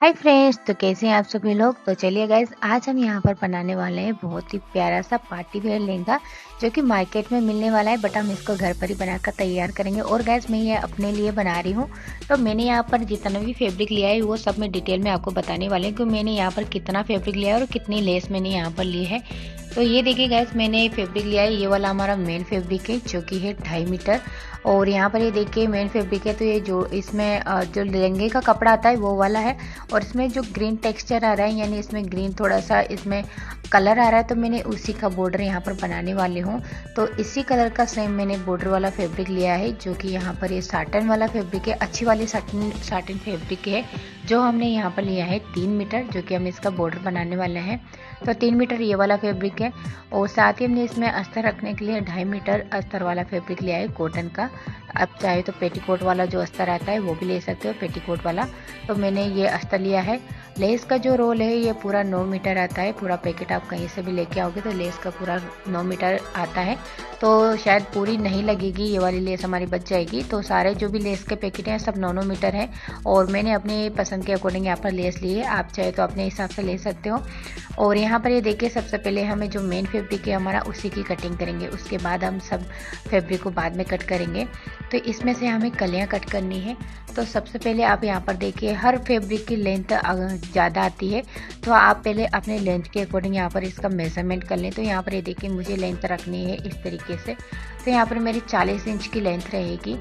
Hi friends, तो कैसे हैं आप सभी लोग। तो चलिए गाइज, आज हम यहाँ पर बनाने वाले हैं बहुत ही प्यारा सा पार्टी वेयर लहंगा जो कि मार्केट में मिलने वाला है, बट हम इसको घर पर ही बनाकर तैयार करेंगे। और गाइज, मैं ये अपने लिए बना रही हूँ। तो मैंने यहाँ पर जितना भी फैब्रिक लिया है वो सब मैं डिटेल में आपको बताने वाले हैं कि मैंने यहाँ पर कितना फैब्रिक लिया है और कितनी लेस मैंने यहाँ पर ली है। तो ये देखिए गाइज, मैंने फैब्रिक लिया है, ये वाला हमारा मेन फैब्रिक है जो कि है 2.5 मीटर। और यहाँ पर ये देखिए मेन फैब्रिक है, तो ये जो इसमें जो लहंगे का कपड़ा आता है वो वाला है। और इसमें जो ग्रीन टेक्सचर आ रहा है, यानी इसमें ग्रीन थोड़ा सा इसमें कलर आ रहा है, तो मैंने उसी का बॉर्डर यहाँ पर बनाने वाली हूँ। तो इसी कलर का सेम मैंने बॉर्डर वाला फैब्रिक लिया है जो कि यहाँ पर ये साटन वाला फैब्रिक है, अच्छी वाली साटन साटन फैब्रिक है जो हमने यहाँ पर लिया है 3 मीटर, जो कि हम इसका बॉर्डर बनाने वाले हैं। तो 3 मीटर ये वाला फैब्रिक है। और साथ ही हमने इसमें अस्तर रखने के लिए 2.5 मीटर अस्तर वाला फैब्रिक लिया है कॉटन का। आप चाहे तो पेटीकोट वाला जो अस्तर आता है वो भी ले सकते हो, पेटीकोट वाला। तो मैंने ये अस्तर लिया है। लेस का जो रोल है ये पूरा 9 मीटर आता है, पूरा पैकेट आप कहीं से भी लेके आओगे तो लेस का पूरा 9 मीटर आता है। तो शायद पूरी नहीं लगेगी, ये वाली लेस हमारी बच जाएगी। तो सारे जो भी लेस के पैकेट हैं सब 9 मीटर हैं। और मैंने अपनी पसंद के अकॉर्डिंग यहाँ पर लेस ली है, आप चाहे तो अपने हिसाब से ले सकते हो। और यहाँ पर ये देखिए, सबसे पहले हमें जो मेन फैब्रिक है हमारा उसी की कटिंग करेंगे, उसके बाद हम सब फैब्रिक को बाद में कट करेंगे। तो इसमें से हमें कलियाँ कट करनी है। तो सबसे पहले आप यहाँ पर देखिए, हर फैब्रिक की लेंथ ज़्यादा आती है, तो आप पहले अपने लेंथ के अकॉर्डिंग यहाँ पर इसका मेजरमेंट कर लें। तो यहाँ पर ये देखिए, मुझे लेंथ रखनी है इस तरीके से। तो यहाँ पर मेरी 40 इंच की लेंथ रहेगी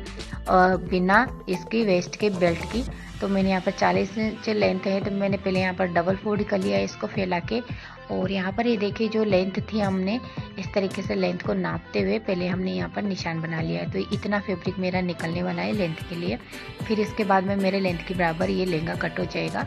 बिना इसकी वेस्ट के बेल्ट की। तो मैंने यहाँ पर 40 इंच लेंथ है, तो मैंने पहले यहाँ पर डबल फोल्ड कर लिया है इसको फैला के। और यहाँ पर ये देखिए, जो लेंथ थी हमने इस तरीके से लेंथ को नापते हुए पहले हमने यहाँ पर निशान बना लिया है। तो इतना फैब्रिक मेरा निकलने वाला है लेंथ के लिए। फिर इसके बाद में मेरे लेंथ के बराबर ये लहंगा कट हो जाएगा।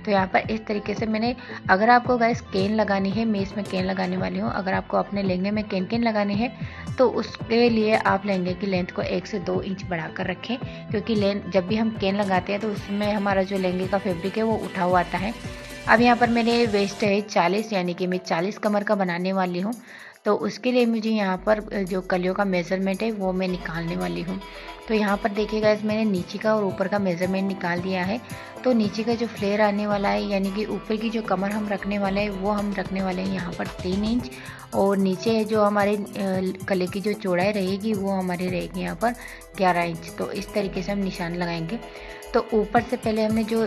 तो यहाँ पर इस तरीके से मैंने, अगर आपको गाइस केन लगानी है, मैं इसमें केन लगाने वाली हूँ। अगर आपको अपने लहंगे में केन लगानी है तो उसके लिए आप लहंगे की लेंथ को 1 से 2 इंच बढ़ाकर रखें, क्योंकि लेंथ जब भी हम केन लगाते हैं तो उसमें हमारा जो लहंगे का फैब्रिक है वो उठा हुआ आता है। अब यहाँ पर मेरे वेस्ट है 40, यानी कि मैं 40 कमर का बनाने वाली हूँ। तो उसके लिए मुझे यहाँ पर जो कलियों का मेज़रमेंट है वो मैं निकालने वाली हूँ। तो यहाँ पर देखिएगा, इस मैंने नीचे का और ऊपर का मेज़रमेंट निकाल दिया है। तो नीचे का जो फ्लेयर आने वाला है, यानी कि ऊपर की जो कमर हम रखने वाले हैं वो हम रखने वाले हैं यहाँ पर 3 इंच। और नीचे जो हमारे गले की जो चौड़ाई रहेगी वो हमारी रहेगी यहाँ पर 11 इंच। तो इस तरीके से हम निशान लगाएंगे। तो ऊपर से पहले हमने जो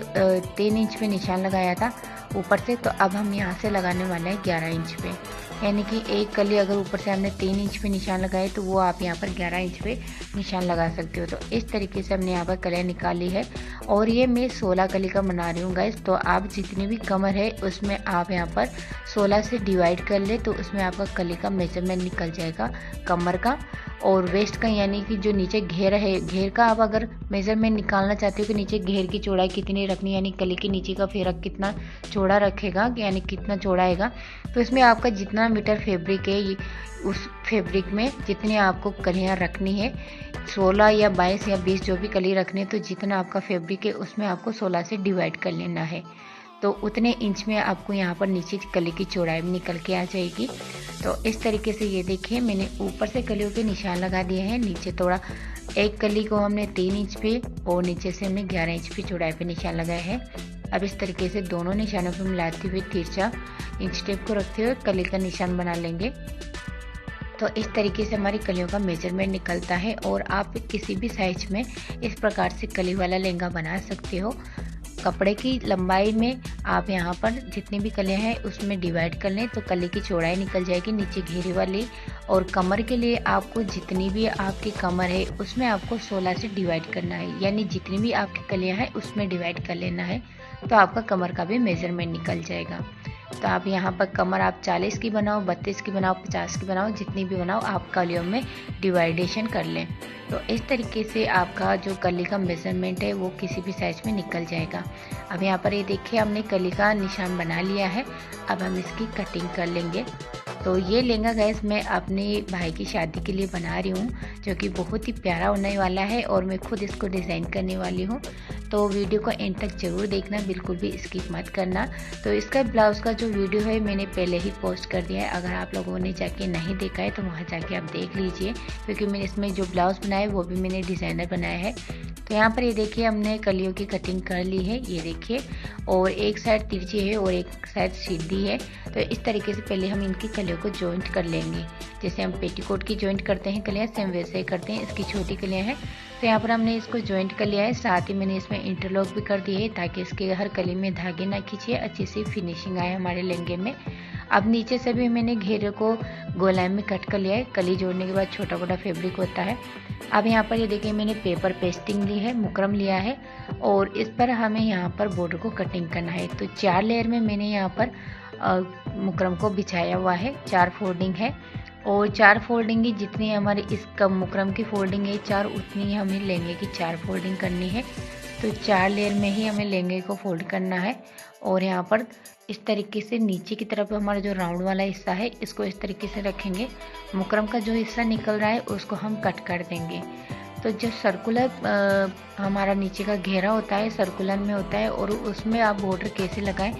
3 इंच पे निशान लगाया था ऊपर से, तो अब हम यहाँ से लगाने वाले हैं 11 इंच पे। यानी कि एक कली अगर ऊपर से हमने 3 इंच पे निशान लगाए तो वो आप यहाँ पर 11 इंच पे निशान लगा सकते हो। तो इस तरीके से हमने यहाँ पर कलियाँ निकाली है। और ये मैं 16 कली का बना रही हूँ गाइस। तो आप जितनी भी कमर है उसमें आप यहाँ पर 16 से डिवाइड कर ले, तो उसमें आपका कली का मेजरमेंट निकल जाएगा कमर का और वेस्ट का। यानी कि जो नीचे घेर है, घेर का आप अगर मेजरमेंट निकालना चाहते हो कि नीचे घेर की चौड़ाई कितनी रखनी, यानी कली के नीचे का फेरा कितना चौड़ा रखेगा, यानी कितना चौड़ा आएगा, तो इसमें आपका जितना मीटर फैब्रिक है उस फैब्रिक में जितनी आपको कलियाँ रखनी है, 16 या 22 या 20 जो भी कली रखनी है, तो जितना आपका फैब्रिक है उसमें आपको 16 से डिवाइड कर लेना है। तो उतने इंच में आपको यहाँ पर नीचे कली की चौड़ाई निकल के आ जाएगी। तो इस तरीके से ये देखिए, मैंने ऊपर से कलियों पे निशान लगा दिए हैं। नीचे थोड़ा एक कली को हमने 3 इंच पे और नीचे से हमने 11 इंच पे चौड़ाई पे निशान लगाए हैं। अब इस तरीके से दोनों निशानों को मिलाते हुए तिरछा इंच टेप को रखते हुए कली का निशान बना लेंगे। तो इस तरीके से हमारी कलियों का मेजरमेंट निकलता है। और आप किसी भी साइज में इस प्रकार से कली वाला लहंगा बना सकते हो। कपड़े की लंबाई में आप यहाँ पर जितनी भी कलियाँ हैं उसमें डिवाइड कर लें, तो कली की चौड़ाई निकल जाएगी नीचे घेरे वाली। और कमर के लिए आपको जितनी भी आपकी कमर है उसमें आपको 16 से डिवाइड करना है, यानी जितनी भी आपकी कलियाँ हैं उसमें डिवाइड कर लेना है, तो आपका कमर का भी मेजरमेंट निकल जाएगा। तो आप यहाँ पर कमर आप 40 की बनाओ, 32 की बनाओ, 50 की बनाओ, जितनी भी बनाओ आप कलियों में डिवाइडेशन कर लें। तो इस तरीके से आपका जो कली का मेजरमेंट है वो किसी भी साइज में निकल जाएगा। अब यहाँ पर ये देखिए, हमने कली का निशान बना लिया है। अब हम इसकी कटिंग कर लेंगे। तो ये लहंगा गैस मैं अपने भाई की शादी के लिए बना रही हूँ, जो कि बहुत ही प्यारा होने वाला है और मैं खुद इसको डिज़ाइन करने वाली हूँ। तो वीडियो को एंड तक ज़रूर देखना, बिल्कुल भी स्किप मत करना। तो इसका ब्लाउज़ का जो वीडियो है मैंने पहले ही पोस्ट कर दिया है, अगर आप लोगों ने जाके नहीं देखा है तो वहाँ जाके आप देख लीजिए, क्योंकि मैंने इसमें जो ब्लाउज़ बनाया है वो भी मैंने डिज़ाइनर बनाया है। तो यहाँ पर ये देखिए हमने कलियों की कटिंग कर ली है, ये देखिए, और एक साइड तिरछी है और एक साइड सीधी है। तो इस तरीके से पहले हम इनकी कलियों को जॉइंट कर लेंगे, जैसे हम पेटीकोट की जॉइंट करते हैं कलियाँ, सेम वैसे ही करते हैं। इसकी छोटी कलियाँ हैं तो यहाँ पर हमने इसको जॉइंट कर लिया है, साथ ही मैंने इसमें इंटरलॉक भी कर दिए है ताकि इसके हर कली में धागे ना खींचे, अच्छी सी फिनिशिंग आए हमारे लहंगे में। अब नीचे से भी मैंने घेरे को गोलाई में कट कर लिया है, कली जोड़ने के बाद छोटा छोटा फैब्रिक होता है। अब यहाँ पर ये देखिए मैंने पेपर पेस्टिंग ली है, मुकरम लिया है और इस पर हमें यहाँ पर बॉर्डर को कटिंग करना है। तो 4 लेयर में मैंने यहाँ पर मुकरम को बिछाया हुआ है, 4 फोल्डिंग है और 4 फोल्डिंग ही जितनी हमारी इस मुकरम की फोल्डिंग है 4, उतनी ही हमें लहंगे की 4 फोल्डिंग करनी है। तो 4 लेयर में ही हमें लहंगे को फोल्ड करना है और यहाँ पर इस तरीके से नीचे की तरफ हमारा जो राउंड वाला हिस्सा है इसको इस तरीके से रखेंगे, मुकरम का जो हिस्सा निकल रहा है उसको हम कट कर देंगे। तो जो सर्कुलर हमारा नीचे का घेरा होता है सर्कुलर में होता है और उसमें आप बॉर्डर कैसे लगाएं,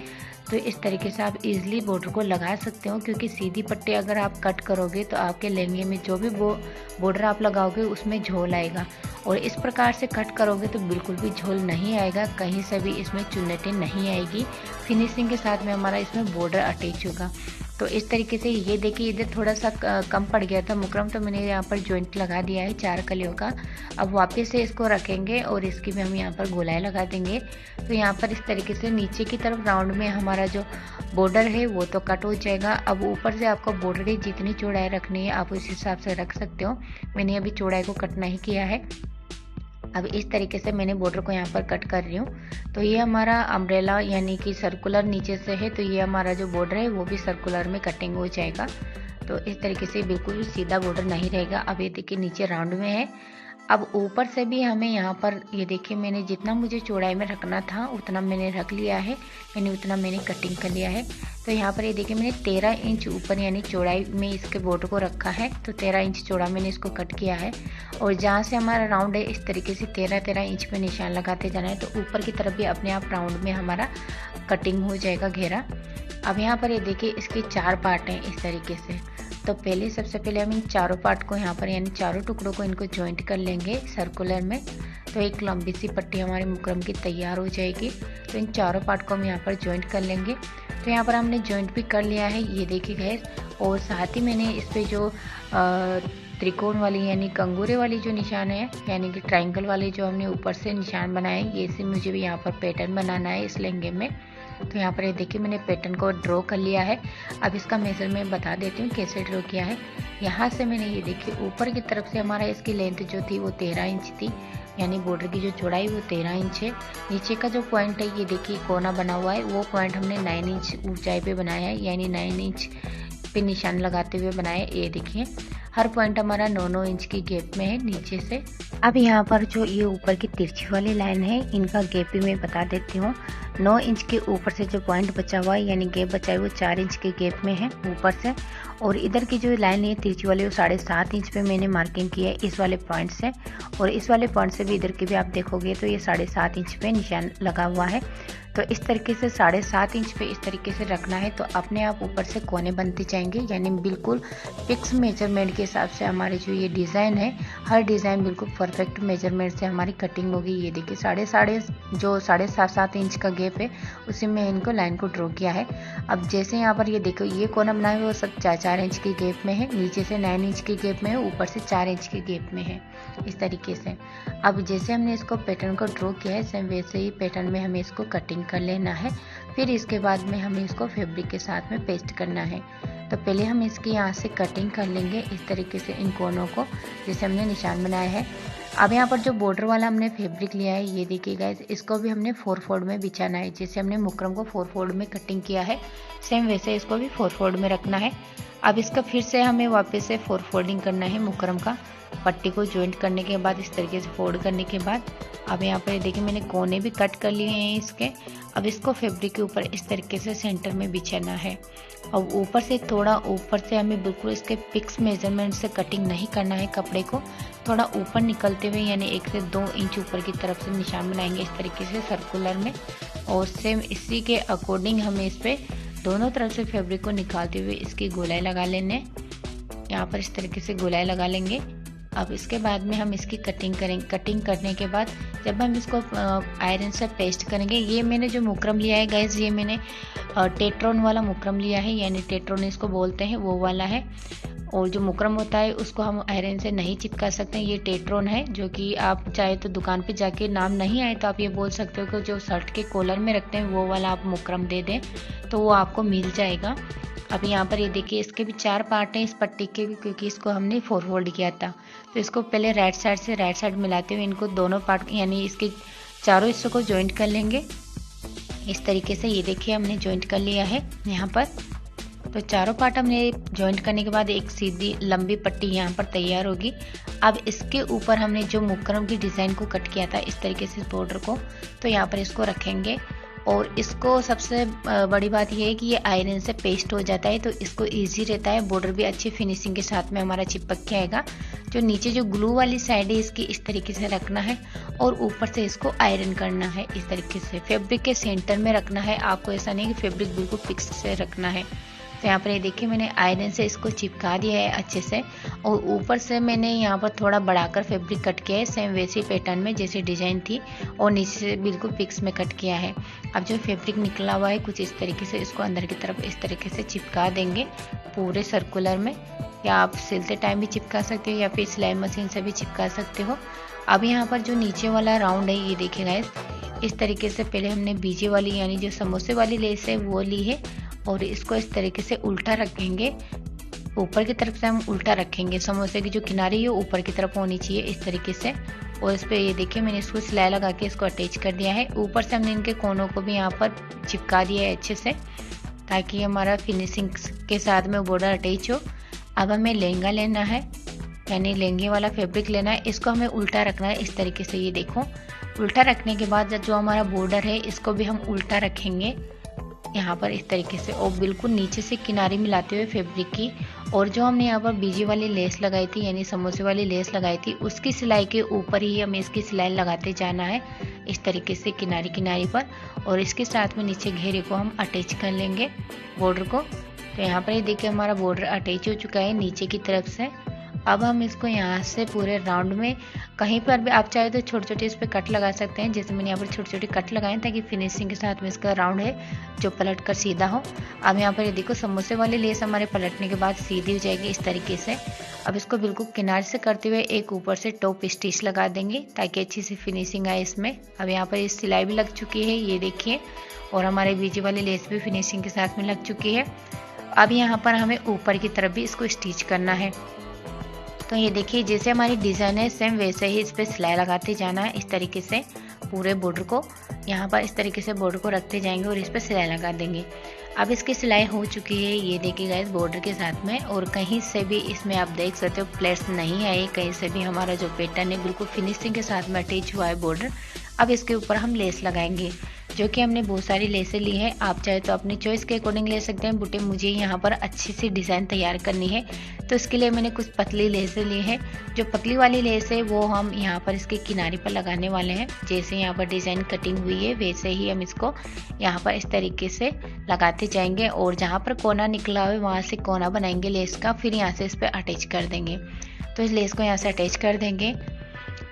तो इस तरीके से आप इजीली बॉर्डर को लगा सकते हो, क्योंकि सीधी पट्टी अगर आप कट करोगे तो आपके लहंगे में जो भी बॉर्डर आप लगाओगे उसमें झोल आएगा, और इस प्रकार से कट करोगे तो बिल्कुल भी झोल नहीं आएगा, कहीं से भी इसमें चुन्नटें नहीं आएगी, फिनिशिंग के साथ में हमारा इसमें बॉर्डर अटैच होगा। तो इस तरीके से ये देखिए इधर थोड़ा सा कम पड़ गया था मुकरम, तो मैंने यहाँ पर जॉइंट लगा दिया है 4 कलियों का। अब वापस से इसको रखेंगे और इसकी भी हम यहाँ पर गोलाई लगा देंगे। तो यहाँ पर इस तरीके से नीचे की तरफ राउंड में हमारा जो बॉर्डर है वो तो कट हो जाएगा। अब ऊपर से आपको बॉर्डर की जितनी चौड़ाई रखनी है आप उस हिसाब से रख सकते हो, मैंने अभी चौड़ाई को कट नहीं किया है। अब इस तरीके से मैंने बॉर्डर को यहाँ पर कट कर रही हूँ। तो ये हमारा अम्ब्रेला यानी कि सर्कुलर नीचे से है, तो ये हमारा जो बॉर्डर है वो भी सर्कुलर में कटिंग हो जाएगा। तो इस तरीके से बिल्कुल भी सीधा बॉर्डर नहीं रहेगा। अब ये देखिए नीचे राउंड में है। अब ऊपर से भी हमें यहाँ पर ये देखिए मैंने जितना मुझे चौड़ाई में रखना था उतना मैंने रख लिया है, उतना मैंने कटिंग कर लिया है। तो यहाँ पर ये देखिए मैंने 13 इंच ऊपर यानी चौड़ाई में इसके बॉर्डर को रखा है, तो 13 इंच चौड़ा मैंने इसको कट किया है। और जहाँ से हमारा राउंड है इस तरीके से 13-13 इंच पे निशान लगाते जाना है, तो ऊपर की तरफ भी अपने आप राउंड में हमारा कटिंग हो जाएगा घेरा। अब यहाँ पर ये देखिए इसके 4 पार्ट हैं इस तरीके से। तो पहले सबसे पहले हम इन चारों पार्ट को यहाँ पर यानी चारों टुकड़ों को इनको जॉइंट कर लेंगे सर्कुलर में। तो एक लंबी सी पट्टी हमारी मुकरम की तैयार हो जाएगी। तो इन चारों पार्ट को हम यहाँ पर जॉइंट कर लेंगे। तो यहाँ पर हमने जॉइंट भी कर लिया है, ये देखिए गैस। और साथ ही मैंने इस पर जो त्रिकोण वाली यानी कंगूरे वाली जो निशान है यानी कि ट्रायंगल वाले जो हमने ऊपर से निशान बनाए, ये से मुझे भी यहाँ पर पैटर्न बनाना है इस लहंगे में। तो यहाँ पर ये देखिए मैंने पैटर्न को ड्रॉ कर लिया है। अब इसका मेजरमेंट बता देती हूँ कैसे ड्रॉ किया है। यहाँ से मैंने ये देखिए ऊपर की तरफ से हमारा इसकी लेंथ जो थी वो 13 इंच थी, यानी बॉर्डर की जो चौड़ाई वो 13 इंच है। नीचे का जो पॉइंट है ये देखिए कोना बना हुआ है, वो पॉइंट हमने 9 इंच ऊंचाई पे बनाया है, यानी 9 इंच पे निशान लगाते हुए बनाया है। ये देखिए हर पॉइंट हमारा 9-9 इंच की गैप में है नीचे से। अब यहाँ पर जो ये ऊपर की तिरछी वाली लाइन है इनका गैप भी मैं बता देती हूँ। 9 इंच के ऊपर से जो पॉइंट बचा हुआ है यानी गैप बचा है वो 4 इंच के गैप में है ऊपर से, और इधर की जो लाइन है तिरछी वाली वो 7.5 इंच पे मैंने मार्किंग की है इस वाले पॉइंट से, और इस वाले पॉइंट से भी इधर की भी आप देखोगे तो ये 7.5 इंच पे निशान लगा हुआ है। तो इस तरीके से 7.5 इंच पे इस तरीके से रखना है, तो अपने आप ऊपर से कोने बनते जाएंगे, यानी बिल्कुल फिक्स मेजरमेंट के हिसाब से हमारे जो ये डिज़ाइन है हर डिज़ाइन बिल्कुल परफेक्ट मेजरमेंट से हमारी कटिंग होगी। ये देखिए 7.5 इंच का गैप है उसी में इनको लाइन को ड्रॉ किया है। अब जैसे यहाँ पर ये देखो ये कोना बनाए हुए वो सब 4-4 इंच की गैप में है, नीचे से 9 इंच की गैप में है, ऊपर से 4 इंच की गैप में है इस तरीके से। अब जैसे हमने इसको पैटर्न को ड्रॉ किया है सेम वैसे ही पैटर्न में हमें इसको कटिंग कर लेना है। फिर इसके बाद में हमें इसको फैब्रिक के साथ में पेस्ट करना है। तो पहले हम इसकी यहाँ से कटिंग कर लेंगे इस तरीके से इन कोनों को जैसे हमने निशान बनाया है। अब यहाँ पर जो बॉर्डर वाला हमने फैब्रिक लिया है ये देखिए गाइस, इसको भी हमने 4 फोल्ड में बिछाना है। जैसे हमने मुकरम को 4 फोल्ड में कटिंग किया है सेम वैसे इसको भी 4 फोल्ड में रखना है। अब इसका फिर से हमें वापस से 4 फोल्डिंग करना है मुकरम का। पट्टी को ज्वाइंट करने के बाद इस तरीके से फोल्ड करने के बाद अब यहाँ पर देखिए मैंने कोने भी कट कर लिए हैं इसके। अब इसको फैब्रिक के ऊपर इस तरीके से सेंटर में बिछाना है। अब ऊपर से थोड़ा ऊपर से हमें बिल्कुल इसके फिक्स मेजरमेंट से कटिंग नहीं करना है, कपड़े को थोड़ा ऊपर निकलते हुए यानी 1 से 2 इंच ऊपर की तरफ से निशान बनाएंगे इस तरीके से सर्कुलर में। और सेम इसी के अकॉर्डिंग हमें इस पर दोनों तरफ से फैब्रिक को निकालते हुए इसकी गोलाई लगा लेने। यहाँ पर इस तरीके से गोलाई लगा लेंगे। अब इसके बाद में हम इसकी कटिंग करेंगे। कटिंग करने के बाद जब हम इसको आयरन से पेस्ट करेंगे, ये मैंने जो मुकरम लिया है गाइस, ये मैंने टेट्रॉन वाला मुकरम लिया है, यानी टेट्रॉन इसको बोलते हैं, वो वाला है। और जो मुकरम होता है उसको हम आयरन से नहीं चिपका सकते, ये टेट्रॉन है, जो कि आप चाहे तो दुकान पे जाके नाम नहीं आए तो आप ये बोल सकते हो कि जो शर्ट के कॉलर में रखते हैं वो वाला आप मुकरम दे दें तो वो आपको मिल जाएगा। अब यहाँ पर ये देखिए इसके भी 4 पार्ट हैं इस पट्टी के भी, क्योंकि इसको हमने 4 फोल्ड किया था। तो इसको पहले राइट साइड से राइट साइड मिलाते हुए इनको दोनों पार्ट यानी इसके चारों हिस्सों को ज्वाइंट कर लेंगे इस तरीके से। ये देखिए हमने ज्वाइंट कर लिया है यहाँ पर। तो चारों पार्ट हमने ज्वाइंट करने के बाद एक सीधी लंबी पट्टी यहाँ पर तैयार होगी। अब इसके ऊपर हमने जो मुकरम की डिज़ाइन को कट किया था इस तरीके से बॉर्डर को, तो यहाँ पर इसको रखेंगे। और इसको सबसे बड़ी बात यह है कि ये आयरन से पेस्ट हो जाता है तो इसको इजी रहता है, बॉर्डर भी अच्छी फिनिशिंग के साथ में हमारा चिपक के आएगा। जो नीचे जो ग्लू वाली साइड है इसकी इस तरीके से रखना है और ऊपर से इसको आयरन करना है इस तरीके से। फैब्रिक के सेंटर में रखना है आपको, ऐसा नहीं कि फैब्रिक बिल्कुल फिक्स से रखना है। तो यहाँ पर ये देखिए मैंने आयरन से इसको चिपका दिया है अच्छे से और ऊपर से मैंने यहाँ पर थोड़ा बढ़ाकर फैब्रिक कट किया है सेम वैसी पैटर्न में जैसे डिजाइन थी और नीचे से बिल्कुल फिक्स में कट किया है। अब जो फैब्रिक निकला हुआ है कुछ इस तरीके से इसको अंदर की तरफ इस तरीके से चिपका देंगे पूरे सर्कुलर में, या आप सिलते टाइम भी चिपका सकते हो या फिर सिलाई मशीन से भी चिपका सकते हो। अब यहाँ पर जो नीचे वाला राउंड है ये देखिए गाइस, इस तरीके से पहले हमने बीजे वाली यानी जो समोसे वाली लेस है वो ली है और इसको इस तरीके से उल्टा रखेंगे, ऊपर की तरफ से हम उल्टा रखेंगे। समोसे की जो किनारी है ऊपर की तरफ होनी चाहिए इस तरीके से। और इस पर ये देखिए मैंने इसको सिलाई लगा के इसको अटैच कर दिया है। ऊपर से हमने इनके कोनों को भी यहाँ पर चिपका दिया है अच्छे से ताकि हमारा फिनिशिंग के साथ में बॉर्डर अटैच हो। अब हमें लहंगा लेना है यानी लहंगे वाला फैब्रिक लेना है, इसको हमें उल्टा रखना है इस तरीके से। ये देखो उल्टा रखने के बाद जो हमारा बॉर्डर है इसको भी हम उल्टा रखेंगे यहाँ पर इस तरीके से और बिल्कुल नीचे से किनारी मिलाते हुए फैब्रिक की। और जो हमने यहाँ पर बीजी वाली लेस लगाई थी यानी समोसे वाली लेस लगाई थी उसकी सिलाई के ऊपर ही हमें इसकी सिलाई लगाते जाना है इस तरीके से किनारी किनारी पर, और इसके साथ में नीचे घेरे को हम अटैच कर लेंगे बॉर्डर को। तो यहाँ पर ये देखिए हमारा बॉर्डर अटैच हो चुका है नीचे की तरफ से। अब हम इसको यहाँ से पूरे राउंड में कहीं पर भी आप चाहे तो छोटे छोटे इस पर कट लगा सकते हैं, जैसे मैंने यहाँ पर छोटे छोटे कट लगाए ताकि फिनिशिंग के साथ में इसका राउंड है जो पलट कर सीधा हो। अब यहाँ पर ये देखो समोसे वाली लेस हमारे पलटने के बाद सीधी हो जाएगी इस तरीके से। अब इसको बिल्कुल किनारे से करते हुए एक ऊपर से टॉप स्टिच लगा देंगे ताकि अच्छी सी फिनिशिंग आए इसमें। अब यहाँ पर इस सिलाई भी लग चुकी है ये देखिए, और हमारे बीजी वाली लेस भी फिनिशिंग के साथ में लग चुकी है। अब यहाँ पर हमें ऊपर की तरफ भी इसको स्टिच करना है। तो ये देखिए जैसे हमारी डिज़ाइन है सेम वैसे ही इस पर सिलाई लगाते जाना है इस तरीके से। पूरे बॉर्डर को यहाँ पर इस तरीके से बॉर्डर को रखते जाएंगे और इस पर सिलाई लगा देंगे। अब इसकी सिलाई हो चुकी है ये देखिए गाइस बॉर्डर के साथ में, और कहीं से भी इसमें आप देख सकते हो प्लेट्स नहीं आई, कहीं से भी हमारा जो पैटर्न है बिल्कुल फिनिशिंग के साथ में अटैच हुआ है बॉर्डर। अब इसके ऊपर हम लेस लगाएंगे जो कि हमने बहुत सारी लेसें ली है, आप चाहे तो अपनी चॉइस के अकॉर्डिंग ले सकते हैं। बूटे मुझे यहाँ पर अच्छी सी डिज़ाइन तैयार करनी है तो इसके लिए मैंने कुछ पतली लेसें ली है। जो पतली वाली लेस है वो हम यहाँ पर इसके किनारे पर लगाने वाले हैं। जैसे यहाँ पर डिज़ाइन कटिंग हुई है वैसे ही हम इसको यहाँ पर इस तरीके से लगाते जाएंगे और जहाँ पर कोना निकला हुआ है वहाँ से कोना बनाएंगे लेस का, फिर यहाँ से इस पर अटैच कर देंगे। तो इस लेस को यहाँ से अटैच कर देंगे।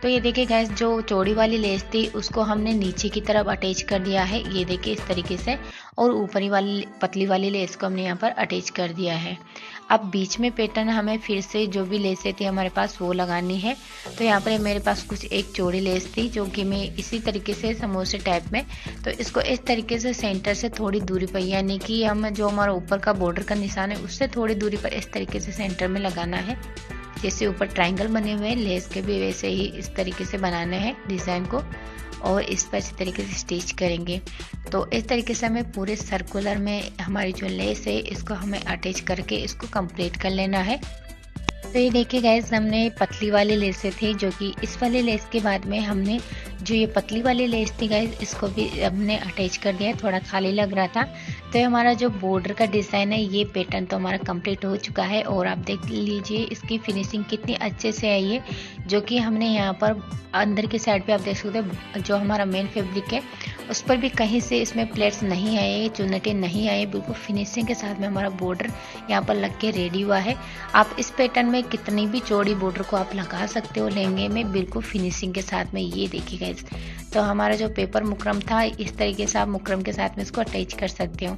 तो ये देखिए गाइस जो चौड़ी वाली लेस थी उसको हमने नीचे की तरफ अटैच कर दिया है ये देखिए इस तरीके से, और ऊपरी वाली पतली वाली लेस को हमने यहाँ पर अटैच कर दिया है। अब बीच में पैटर्न हमें फिर से जो भी लेसें थी हमारे पास वो लगानी है। तो यहाँ पर मेरे पास कुछ एक चौड़ी लेस थी जो कि मैं इसी तरीके से समोसे टाइप में, तो इसको इस तरीके से सेंटर से थोड़ी दूरी पर यानी कि हम जो हमारा ऊपर का बॉर्डर का निशान है उससे थोड़ी दूरी पर इस तरीके से सेंटर में लगाना है। जैसे ऊपर ट्रायंगल बने हुए हैं लेस के भी वैसे ही इस तरीके से बनाना है डिज़ाइन को। और इस पर इस तरीके से स्टिच करेंगे। तो इस तरीके से हमें पूरे सर्कुलर में हमारी जो लेस है इसको हमें अटैच करके इसको कंप्लीट कर लेना है। तो ये देखिए गाइस, हमने पतली वाली लेसें थी जो कि इस वाले लेस के बाद में हमने जो ये पतली वाली लेस थी गाइस इसको भी हमने अटैच कर दिया। थोड़ा खाली लग रहा था। तो हमारा जो बॉर्डर का डिज़ाइन है ये पैटर्न तो हमारा कंप्लीट हो चुका है और आप देख लीजिए इसकी फिनिशिंग कितनी अच्छे से आई है, जो कि हमने यहाँ पर अंदर की साइड पे आप देख सकते हो जो हमारा मेन फैब्रिक है उस पर भी कहीं से इसमें प्लेट्स नहीं आए, चुन्नटें नहीं आए, बिल्कुल फिनिशिंग के साथ में हमारा बॉर्डर यहाँ पर लग के रेडी हुआ है। आप इस पैटर्न में कितनी भी चौड़ी बॉर्डर को आप लगा सकते हो लहंगे में, बिल्कुल फिनिशिंग के साथ में। ये देखिए गाइस, तो हमारा जो पेपर मुकरम था इस तरीके से आप मुकरम के साथ में इसको अटैच कर सकते हो।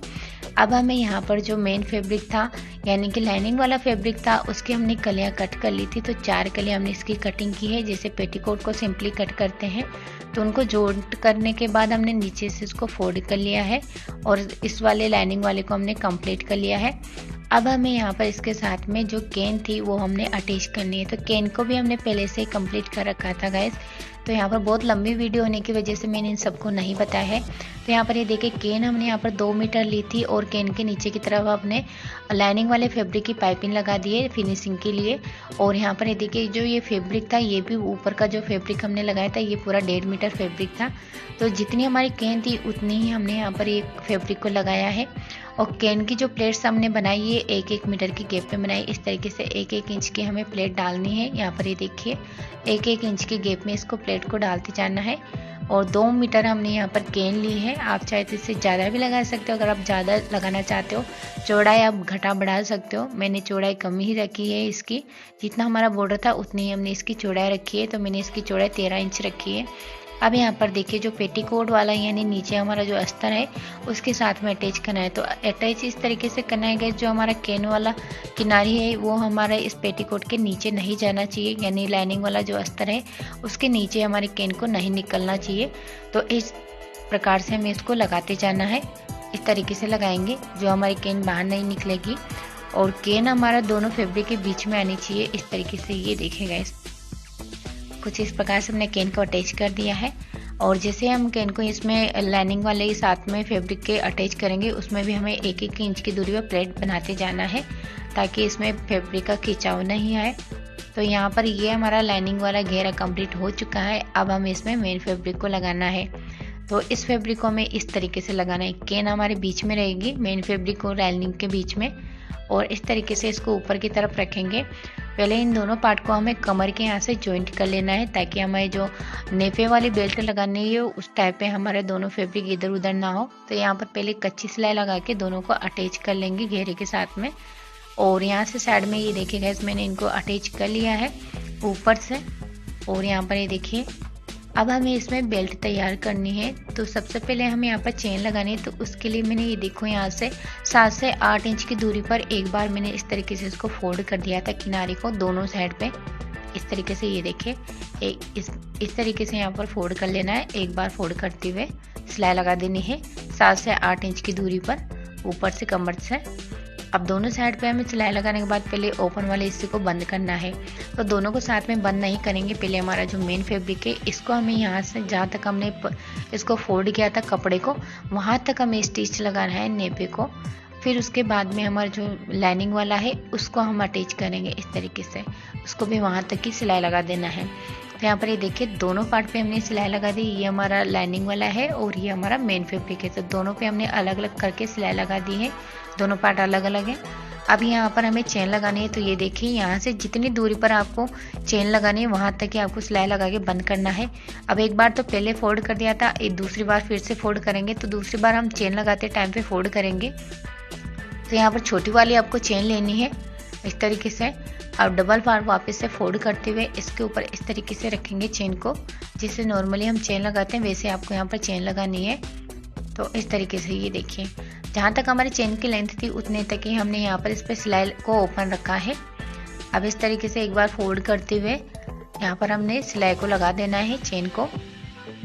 अब हमें यहाँ पर जो मेन फैब्रिक था यानी कि लाइनिंग वाला फैब्रिक था उसकी हमने कलियाँ कट कर ली थी। तो 4 कलियाँ हमने इसकी कटिंग की है, जैसे पेटीकोट को सिंपली कट करते हैं। तो उनको जॉइंट करने के बाद हमने नीचे से इसको फोल्ड कर लिया है और इस वाले लाइनिंग वाले को हमने कंप्लीट कर लिया है। अब हमें यहाँ पर इसके साथ में जो केन थी वो हमने अटैच करनी है। तो केन को भी हमने पहले से ही कंप्लीट कर रखा था गाइस। तो यहाँ पर बहुत लंबी वीडियो होने की वजह से मैंने इन सबको नहीं बताया है। तो यहाँ पर ये देखिए केन हमने यहाँ पर 2 मीटर ली थी और केन के नीचे की तरफ अपने लाइनिंग वाले फैब्रिक की पाइपिंग लगा दी है फिनिशिंग के लिए। और यहाँ पर ये देखिए जो ये फैब्रिक था ये भी ऊपर का जो फैब्रिक हमने लगाया था ये पूरा 1.5 मीटर फैब्रिक था। तो जितनी हमारी केन थी उतनी ही हमने यहाँ पर ये फैब्रिक को लगाया है। और केन की जो प्लेट्स हमने बनाई है 1-1 मीटर की गैप में बनाई। इस तरीके से 1-1 इंच की हमें प्लेट डालनी है। यहाँ पर ये देखिए 1-1 इंच की गैप में इसको प्लेट को डालते जाना है। और 2 मीटर हमने यहाँ पर केन ली है। आप चाहे तो इससे ज़्यादा भी लगा सकते हो, अगर आप ज़्यादा लगाना चाहते हो। चौड़ाई आप घटा बढ़ा सकते हो, मैंने चौड़ाई कम ही रखी है इसकी। जितना हमारा बॉर्डर था उतनी ही हमने इसकी चौड़ाई रखी है। तो मैंने इसकी चौड़ाई 13 इंच रखी है। अब यहाँ पर देखिए जो पेटीकोट वाला यानी नीचे हमारा जो अस्तर है उसके साथ में अटैच करना है। तो अटैच इस तरीके से करना है कि जो हमारा केन वाला किनारी है वो हमारा इस पेटीकोट के नीचे नहीं जाना चाहिए, यानी लाइनिंग वाला जो अस्तर है उसके नीचे हमारे केन को नहीं निकलना चाहिए। तो इस प्रकार से हमें इसको लगाते जाना है। इस तरीके से लगाएंगे जो हमारी केन बाहर नहीं निकलेगी और केन हमारा दोनों फैब्रिक के बीच में आनी चाहिए। इस तरीके से ये देखेगा इस कुछ इस प्रकार से हमने केन को अटैच कर दिया है। और जैसे हम केन को इसमें लाइनिंग वाले ही साथ में फैब्रिक के अटैच करेंगे उसमें भी हमें 1-1 इंच की दूरी पर प्लेट बनाते जाना है ताकि इसमें फैब्रिक का खिंचाव नहीं आए। तो यहाँ पर ये हमारा लाइनिंग वाला घेरा कंप्लीट हो चुका है। अब हमें इसमें मेन फैब्रिक को लगाना है। तो इस फैब्रिक को हमें इस तरीके से लगाना है। केन हमारे बीच में रहेगी मेन फैब्रिक और लाइनिंग के बीच में, और इस तरीके से इसको ऊपर की तरफ रखेंगे। पहले इन दोनों पार्ट को हमें कमर के यहाँ से जॉइंट कर लेना है ताकि हमें जो नेफे वाली बेल्ट लगानी है उस टाइप पे हमारे दोनों फैब्रिक इधर उधर ना हो। तो यहाँ पर पहले कच्ची सिलाई लगा के दोनों को अटैच कर लेंगे घेरे के साथ में। और यहाँ से साइड में ये देखिए गाइस मैंने इनको अटैच कर लिया है ऊपर से। और यहाँ पर ये देखिए अब हमें इसमें बेल्ट तैयार करनी है। तो सबसे पहले हमें यहाँ पर चेन लगानी है। तो उसके लिए मैंने ये देखो यहाँ से 7 से 8 इंच की दूरी पर एक बार मैंने इस तरीके से इसको फोल्ड कर दिया था किनारे को दोनों साइड पे। इस तरीके से ये देखिए इस तरीके से यहाँ पर फोल्ड कर लेना है। एक बार फोल्ड करते हुए सिलाई लगा देनी है 7 से 8 इंच की दूरी पर ऊपर से कमर से। अब दोनों साइड पे हमें सिलाई लगाने के बाद पहले ओपन वाले हिस्से को बंद करना है। तो दोनों को साथ में बंद नहीं करेंगे। पहले हमारा जो मेन फैब्रिक है इसको हमें यहाँ से जहाँ तक हमने इसको फोल्ड किया था कपड़े को वहाँ तक हमें स्टिच लगाना है नेपे को। फिर उसके बाद में हमारा जो लाइनिंग वाला है उसको हम अटैच करेंगे इस तरीके से, उसको भी वहाँ तक की सिलाई लगा देना है। तो यहाँ पर ये देखिए दोनों पार्ट पे हमने सिलाई लगा दी। ये हमारा लाइनिंग वाला है और ये हमारा मेन फैब्रिक है। तो दोनों पे हमने अलग अलग करके सिलाई लगा दी है, दोनों पार्ट अलग अलग है। अब यहाँ पर हमें चेन लगानी है। तो ये देखिए यहाँ से जितनी दूरी पर आपको चेन लगानी है वहाँ तक ही आपको सिलाई लगा के बंद करना है। अब एक बार तो पहले फोल्ड कर दिया था, एक दूसरी बार फिर से फोल्ड करेंगे। तो दूसरी बार हम चेन लगाते टाइम पे फोल्ड करेंगे। तो यहाँ पर छोटी वाली आपको चेन लेनी है इस तरीके से। अब डबल बार वापस से फोल्ड करते हुए इसके ऊपर इस तरीके से रखेंगे चेन को, जिससे नॉर्मली हम चेन लगाते हैं वैसे आपको यहाँ पर चेन लगानी है। तो इस तरीके से ये देखिए जहाँ तक हमारी चेन की लेंथ थी उतने तक ही हमने यहाँ पर इस पर सिलाई को ओपन रखा है। अब इस तरीके से एक बार फोल्ड करते हुए यहाँ पर हमने सिलाई को लगा देना है चेन को।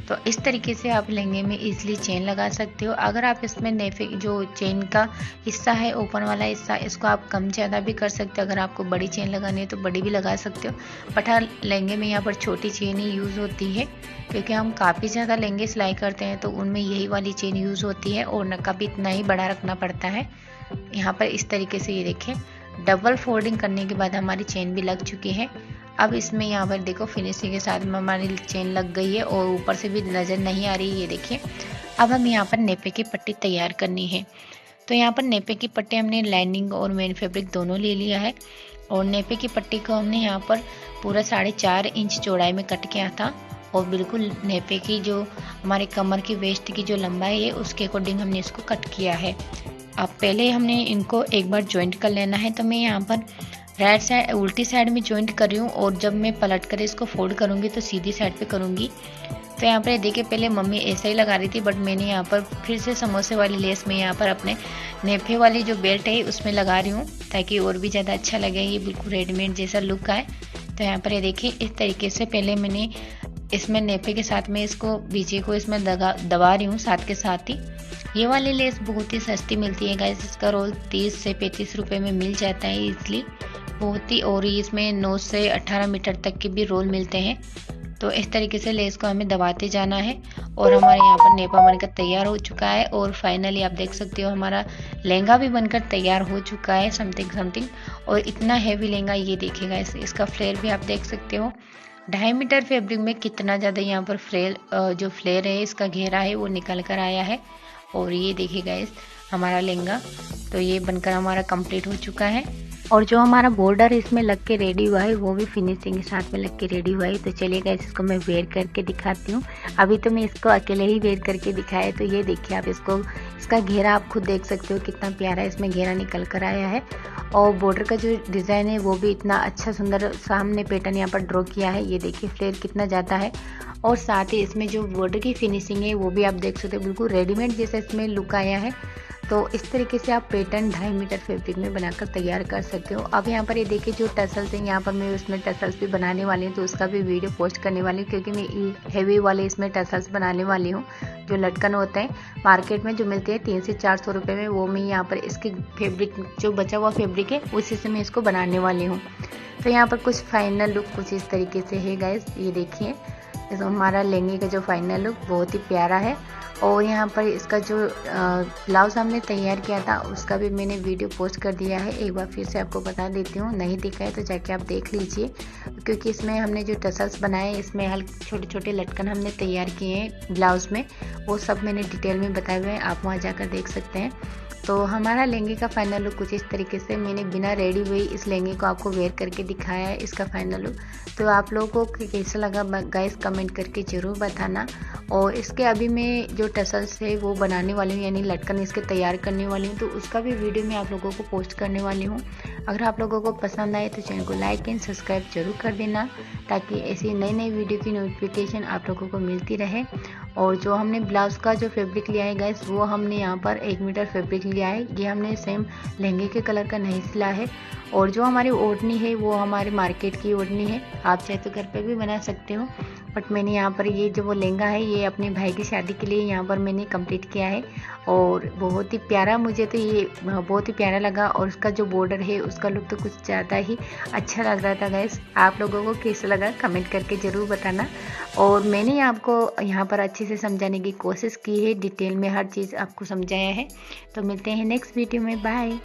तो इस तरीके से आप लहंगे में इजीली चेन लगा सकते हो। अगर आप इसमें नेफे जो चेन का हिस्सा है, ऊपर वाला हिस्सा, इसको आप कम ज़्यादा भी कर सकते हो। अगर आपको बड़ी चेन लगानी है तो बड़ी भी लगा सकते हो, बट हाँ लहंगे में यहाँ पर छोटी चेन ही यूज़ होती है, क्योंकि हम काफ़ी ज़्यादा लहंगे सिलाई करते हैं तो उनमें यही वाली चेन यूज़ होती है और नक्का भी इतना ही बड़ा रखना पड़ता है। यहाँ पर इस तरीके से ये देखें, डबल फोल्डिंग करने के बाद हमारी चेन भी लग चुकी है। अब इसमें यहाँ पर देखो फिनिशिंग के साथ में हमारी चेन लग गई है और ऊपर से भी नज़र नहीं आ रही है, ये देखिए। अब हम यहाँ पर नेपे की पट्टी तैयार करनी है। तो यहाँ पर नेपे की पट्टी हमने लाइनिंग और मेन फैब्रिक दोनों ले लिया है और नेपे की पट्टी को हमने यहाँ पर पूरा 4.5 इंच चौड़ाई में कट किया था और बिल्कुल नेपे की जो हमारे कमर की वेस्ट की जो लंबाई है उसके अकॉर्डिंग हमने इसको कट किया है। अब पहले हमने इनको एक बार ज्वाइंट कर लेना है। तो मैं यहाँ पर राइट साइड उल्टी साइड में ज्वाइंट कर रही हूँ और जब मैं पलट कर इसको फोल्ड करूँगी तो सीधी साइड पे करूँगी। तो यहाँ पर देखिए पहले मम्मी ऐसा ही लगा रही थी, बट मैंने यहाँ पर फिर से समोसे वाली लेस में यहाँ पर अपने नेफे वाली जो बेल्ट है उसमें लगा रही हूँ ताकि और भी ज़्यादा अच्छा लगे, ये बिल्कुल रेडीमेड जैसा लुक आए। तो यहाँ पर ये देखिए इस तरीके से पहले मैंने इसमें नेफे के साथ में इसको बीचे को इसमें दबा रही हूँ साथ के साथ ही। ये वाली लेस बहुत ही सस्ती मिलती है गाइस, इसका रोल 30 से 35 रुपये में मिल जाता है इजली बहुत ही, और इसमें 9 से 18 मीटर तक के भी रोल मिलते हैं। तो इस तरीके से लेस को हमें दबाते जाना है और हमारे यहाँ पर नेपा बनकर तैयार हो चुका है। और फाइनली आप देख सकते हो हमारा लहंगा भी बनकर तैयार हो चुका है समथिंग। और इतना हैवी लहंगा, ये देखिएगा इसका फ्लेयर भी आप देख सकते हो। 2.5 मीटर फैब्रिक में कितना ज़्यादा यहाँ पर जो फ्लेयर है इसका घेरा है वो निकल कर आया है। और ये देखिएगा हमारा लहंगा तो ये बनकर हमारा कंप्लीट हो चुका है। और जो हमारा बॉर्डर इसमें लग के रेडी हुआ है वो भी फिनिशिंग के साथ में लग के रेडी हुआ है। तो चलिए गाइस इसको मैं वेयर करके दिखाती हूँ। अभी तो मैं इसको अकेले ही वेयर करके दिखाया, तो ये देखिए आप इसका घेरा आप खुद देख सकते हो कितना प्यारा इसमें घेरा निकल कर आया है। और बॉर्डर का जो डिज़ाइन है वो भी इतना अच्छा सुंदर सामने पैटर्न यहाँ पर ड्रॉ किया है, ये देखिए फ्लेयर कितना ज़्यादा है। और साथ ही इसमें जो बॉर्डर की फिनिशिंग है वो भी आप देख सकते हो बिल्कुल रेडीमेड जैसा इसमें लुक आया है। तो इस तरीके से आप पैटर्न 2.5 मीटर फैब्रिक में बनाकर तैयार कर सकते हो। अब यहाँ पर ये देखिए जो टसल्स हैं, यहाँ पर मैं उसमें टसल्स भी बनाने वाली हूँ, तो उसका भी वीडियो पोस्ट करने वाली हूँ क्योंकि मैं हेवी वाले इसमें टसल्स बनाने वाली हूँ। जो लटकन होते हैं मार्केट में जो मिलते हैं 300 से 400 रुपये में, वो मैं यहाँ पर इसकी फैब्रिक जो बचा हुआ फैब्रिक है उसी से मैं इसको बनाने वाली हूँ। तो यहाँ पर कुछ फाइनल लुक कुछ इस तरीके से है गाइस, ये देखिए हमारा लहंगे का जो फाइनल लुक बहुत ही प्यारा है। और यहाँ पर इसका जो ब्लाउज़ हमने तैयार किया था उसका भी मैंने वीडियो पोस्ट कर दिया है, एक बार फिर से आपको बता देती हूँ, नहीं दिखा है तो जाके आप देख लीजिए। क्योंकि इसमें हमने जो टसल्स बनाए इसमें हल्के छोटे छोटे लटकन हमने तैयार किए हैं ब्लाउज़ में, वो सब मैंने डिटेल में बताए हुए हैं, आप वहाँ जाकर देख सकते हैं। तो हमारा लहंगे का फाइनल लुक कुछ इस तरीके से मैंने बिना रेडी हुई इस लहंगे को आपको वेयर करके दिखाया है इसका फाइनल लुक। तो आप लोगों को कैसा लगा गाइस कमेंट करके ज़रूर बताना। और इसके अभी मैं जो टसल्स है वो बनाने वाली हूँ, यानी लटकन इसके तैयार करने वाली हूँ, तो उसका भी वीडियो मैं आप लोगों को पोस्ट करने वाली हूँ। अगर आप लोगों को पसंद आए तो चैनल को लाइक एंड सब्सक्राइब जरूर कर देना ताकि ऐसी नई नई वीडियो की नोटिफिकेशन आप लोगों को मिलती रहे। और जो हमने ब्लाउज़ का जो फैब्रिक लिया है गाइस वो हमने यहाँ पर 1 मीटर फैब्रिक लिया है, ये हमने सेम लहंगे के कलर का नहीं सिला है। और जो हमारी ओढ़नी है वो हमारे मार्केट की ओढ़नी है, आप चाहे तो घर पे भी बना सकते हो, बट मैंने यहाँ पर ये जो वो लहंगा है ये अपने भाई की शादी के लिए यहाँ पर मैंने कंप्लीट किया है। और बहुत ही प्यारा, मुझे तो ये बहुत ही प्यारा लगा। और उसका जो बॉर्डर है उसका लुक तो कुछ ज़्यादा ही अच्छा लग रहा था गाइस। आप लोगों को कैसा लगा कमेंट करके ज़रूर बताना। और मैंने आपको यहाँ पर अच्छे से समझाने की कोशिश की है, डिटेल में हर चीज़ आपको समझाया है। तो मिलते हैं नेक्स्ट वीडियो में, बाय।